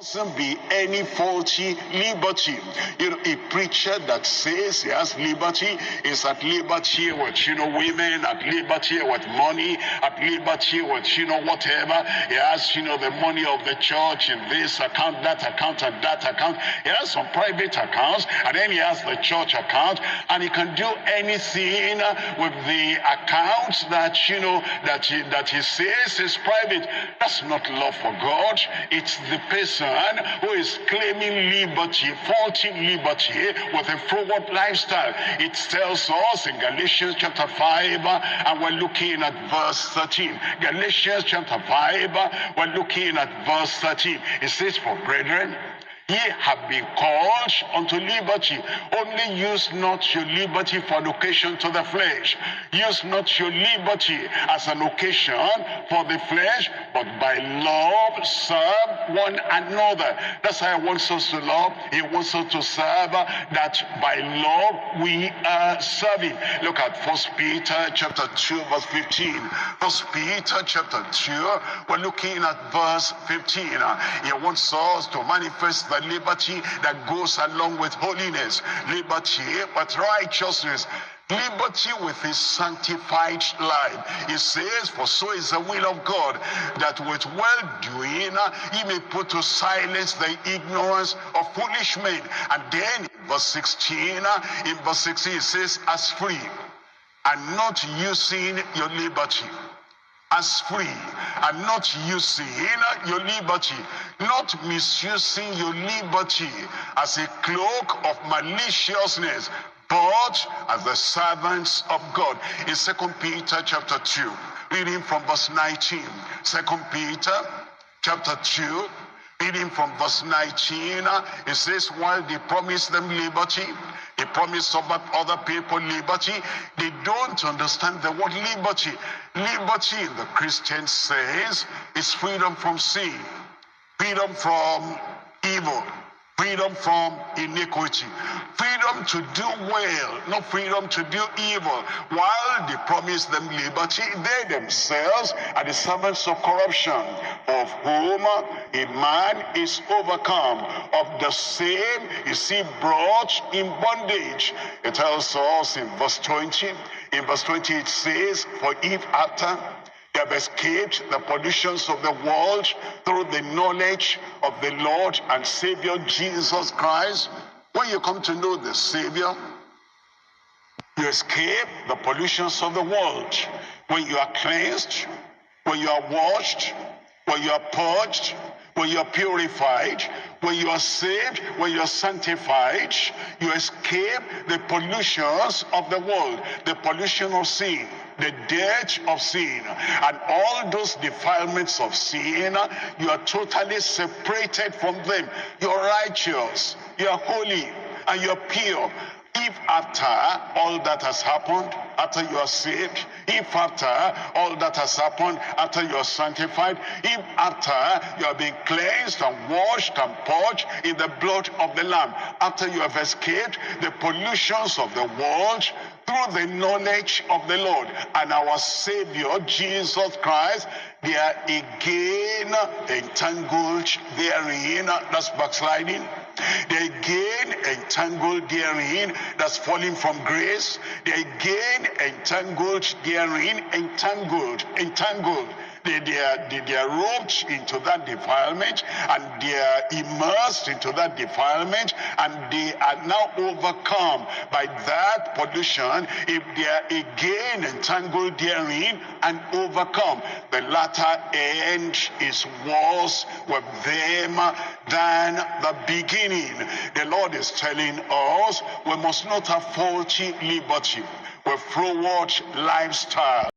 mustn't be any faulty liberty. You know, a preacher that says he has liberty is at liberty with, women, at liberty with money, at liberty with, whatever. He has, the money of the church in this account, that account, and that account. He has some private accounts, and then he has the church account, and he can do anything with the accounts that, that he says is private. That's not love for God. It's the person who is claiming liberty, faulty liberty, with a forward lifestyle. It tells us in Galatians chapter 5, and we're looking at verse 13. Galatians chapter 5, we're looking at verse 13. It says, "For brethren, ye have been called unto liberty. Only use not your liberty for an occasion to the flesh. Use not your liberty as an occasion for the flesh, but by love serve one another." That's how he wants us to love. He wants us to serve, that by love we are serving. Look at 1 Peter chapter 2 verse 15. 1 Peter chapter 2, we're looking at verse 15. He wants us to manifest the liberty that goes along with holiness, liberty with righteousness, liberty with his sanctified life. He says, "For so is the will of God, that with well-doing he may put to silence the ignorance of foolish men." And then in verse 16, it says, "As free, and not using your liberty." As free, and not using your liberty, not misusing your liberty as a cloak of maliciousness, but as the servants of God. In 2 Peter chapter 2, reading from verse 19. 2 Peter chapter 2, reading from verse 19, it says, "While they promise them liberty, they promise other people liberty, they don't understand the word liberty. Liberty in the Christian sense is freedom from sin, freedom from evil, freedom from iniquity, freedom to do well, not freedom to do evil. While they promise them liberty, they themselves are the servants of corruption, of whom a man is overcome. Of the same is he brought in bondage." It tells us in verse 20. In verse 20 it says, "For if after they have escaped the pollutions of the world through the knowledge of the Lord and Savior Jesus Christ," when you come to know the Savior, you escape the pollutions of the world. When you are cleansed, when you are washed, when you are purged, when you are purified, when you are saved, when you are sanctified, you escape the pollutions of the world, the pollution of sin, the death of sin, and all those defilements of sin. You are totally separated from them. You are righteous, you are holy, and you are pure. If after all that has happened, after you are saved, if after all that has happened, after you are sanctified, if after you have been cleansed and washed and purged in the blood of the Lamb, after you have escaped the pollutions of the world through the knowledge of the Lord and our Savior Jesus Christ, they are again entangled therein. That's backsliding. They again entangled therein. That's falling from grace. They again entangled therein. Entangled. They are roped into that defilement, and they are immersed into that defilement, and they are now overcome by that pollution. If they are again entangled therein and overcome, the latter end is worse with them than the beginning. The Lord is telling us we must not have faulty liberty with forward lifestyle.